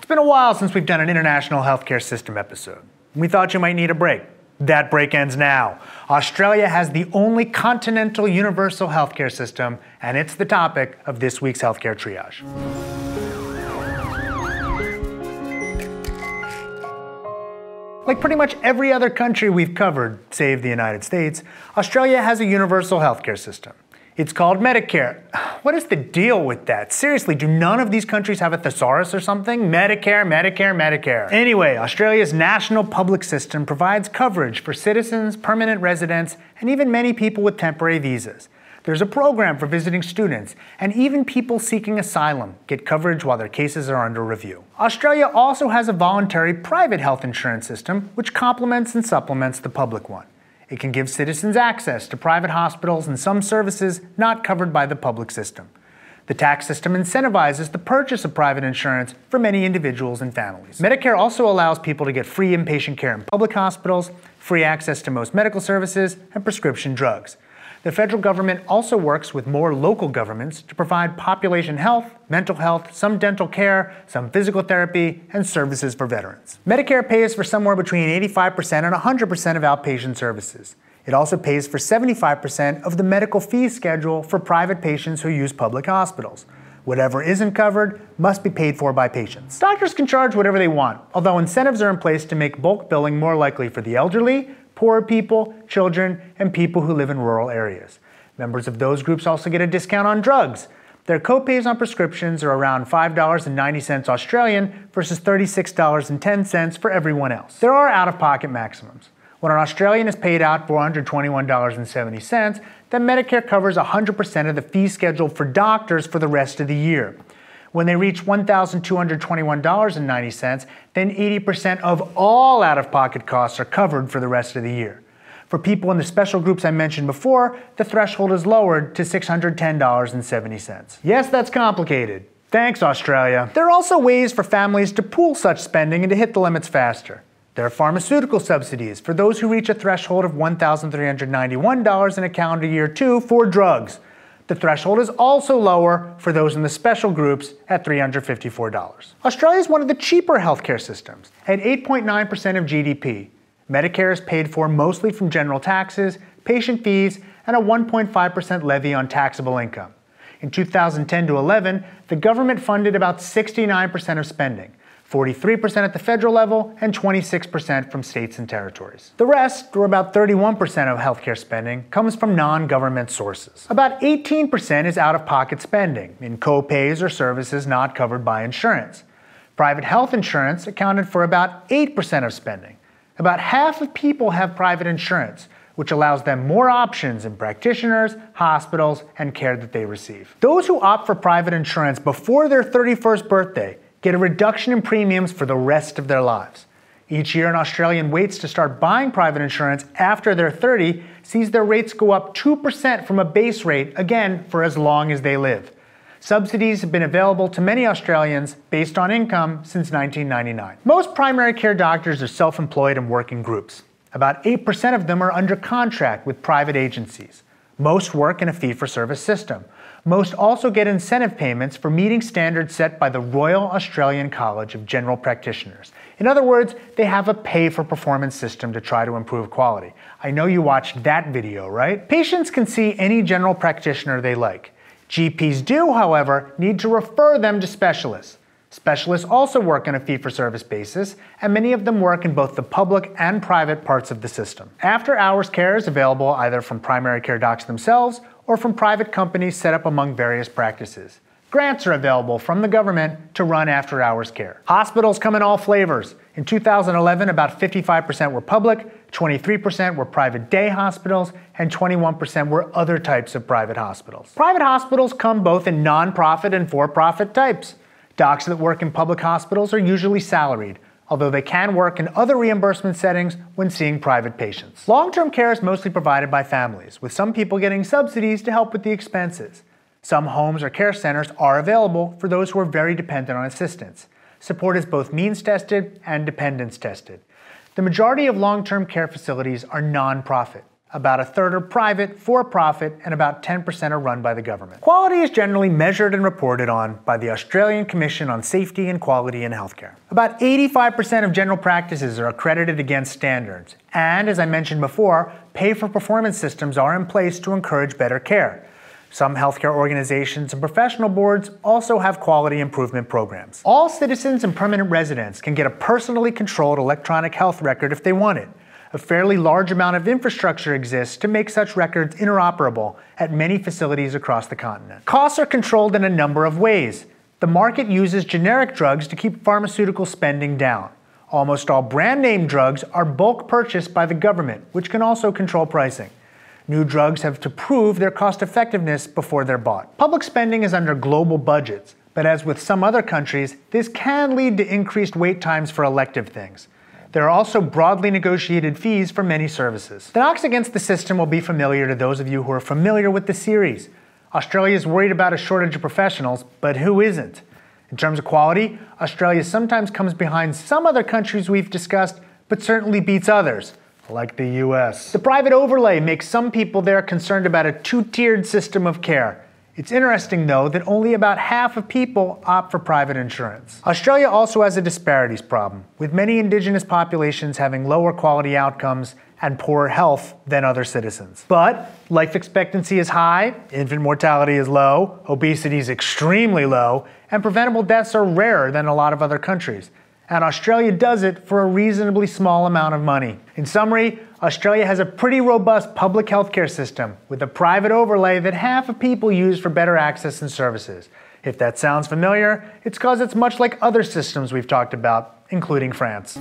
been a while since we've done an international healthcare system episode. We thought you might need a break. That break ends now. Australia has the only continental universal healthcare system, and it's the topic of this week's Healthcare Triage. Like pretty much every other country we've covered, save the United States, Australia has a universal healthcare system. It's called Medicare. What is the deal with that? Seriously, do none of these countries have a thesaurus or something? Medicare, Medicare, Medicare. Anyway, Australia's national public system provides coverage for citizens, permanent residents, and even many people with temporary visas. There's a program for visiting students, and even people seeking asylum get coverage while their cases are under review. Australia also has a voluntary private health insurance system, which complements and supplements the public one. It can give citizens access to private hospitals and some services not covered by the public system. The tax system incentivizes the purchase of private insurance for many individuals and families. Medicare also allows people to get free inpatient care in public hospitals, free access to most medical services, and prescription drugs. The federal government also works with more local governments to provide population health, mental health, some dental care, some physical therapy, and services for veterans. Medicare pays for somewhere between 85% and 100% of outpatient services. It also pays for 75% of the medical fee schedule for private patients who use public hospitals. Whatever isn't covered must be paid for by patients. Doctors can charge whatever they want, although incentives are in place to make bulk billing more likely for the elderly, poor people, children, and people who live in rural areas. Members of those groups also get a discount on drugs. Their co-pays on prescriptions are around $5.90 Australian versus $36.10 for everyone else. There are out-of-pocket maximums. When an Australian is paid out $421.70, then Medicare covers 100% of the fee scheduled for doctors for the rest of the year. When they reach $1,221.90, then 80% of all out-of-pocket costs are covered for the rest of the year. For people in the special groups I mentioned before, the threshold is lowered to $610.70. Yes, that's complicated. Thanks, Australia. There are also ways for families to pool such spending and to hit the limits faster. There are pharmaceutical subsidies for those who reach a threshold of $1,391 in a calendar year too for drugs. The threshold is also lower for those in the special groups at $354. Australia is one of the cheaper healthcare systems. At 8.9% of GDP, Medicare is paid for mostly from general taxes, patient fees, and a 1.5% levy on taxable income. In 2010 to 11, the government funded about 69% of spending, 43% at the federal level, and 26% from states and territories. The rest, or about 31% of healthcare spending, comes from non-government sources. About 18% is out-of-pocket spending, in co-pays or services not covered by insurance. Private health insurance accounted for about 8% of spending. About half of people have private insurance, which allows them more options in practitioners, hospitals, and care that they receive. Those who opt for private insurance before their 31st birthday get a reduction in premiums for the rest of their lives. Each year, an Australian waits to start buying private insurance after they're 30 sees their rates go up 2% from a base rate, again, for as long as they live. Subsidies have been available to many Australians based on income since 1999. Most primary care doctors are self-employed and work in groups. About 8% of them are under contract with private agencies. Most work in a fee-for-service system. Most also get incentive payments for meeting standards set by the Royal Australian College of General Practitioners. In other words, they have a pay-for-performance system to try to improve quality. I know you watched that video, right? Patients can see any general practitioner they like. GPs do, however, need to refer them to specialists. Specialists also work on a fee-for-service basis, and many of them work in both the public and private parts of the system. After-hours care is available either from primary care docs themselves or from private companies set up among various practices. Grants are available from the government to run after-hours care. Hospitals come in all flavors. In 2011, about 55% were public, 23% were private day hospitals, and 21% were other types of private hospitals. Private hospitals come both in non-profit and for-profit types. Docs that work in public hospitals are usually salaried, although they can work in other reimbursement settings when seeing private patients. Long-term care is mostly provided by families, with some people getting subsidies to help with the expenses. Some homes or care centers are available for those who are very dependent on assistance. Support is both means-tested and dependence-tested. The majority of long-term care facilities are non-profit. About a third are private, for-profit, and about 10% are run by the government. Quality is generally measured and reported on by the Australian Commission on Safety and Quality in Healthcare. About 85% of general practices are accredited against standards, and as I mentioned before, pay-for-performance systems are in place to encourage better care. Some healthcare organizations and professional boards also have quality improvement programs. All citizens and permanent residents can get a personally controlled electronic health record if they want it. A fairly large amount of infrastructure exists to make such records interoperable at many facilities across the continent. Costs are controlled in a number of ways. The market uses generic drugs to keep pharmaceutical spending down. Almost all brand name drugs are bulk purchased by the government, which can also control pricing. New drugs have to prove their cost effectiveness before they're bought. Public spending is under global budgets, but as with some other countries, this can lead to increased wait times for elective things. There are also broadly negotiated fees for many services. The knocks against the system will be familiar to those of you who are familiar with the series. Australia is worried about a shortage of professionals, but who isn't? In terms of quality, Australia sometimes comes behind some other countries we've discussed, but certainly beats others, like the US. The private overlay makes some people there concerned about a two-tiered system of care. It's interesting, though, that only about half of people opt for private insurance. Australia also has a disparities problem, with many indigenous populations having lower quality outcomes and poorer health than other citizens. But life expectancy is high, infant mortality is low, obesity is extremely low, and preventable deaths are rarer than a lot of other countries. And Australia does it for a reasonably small amount of money. In summary, Australia has a pretty robust public healthcare system with a private overlay that half of people use for better access and services. If that sounds familiar, it's because it's much like other systems we've talked about, including France.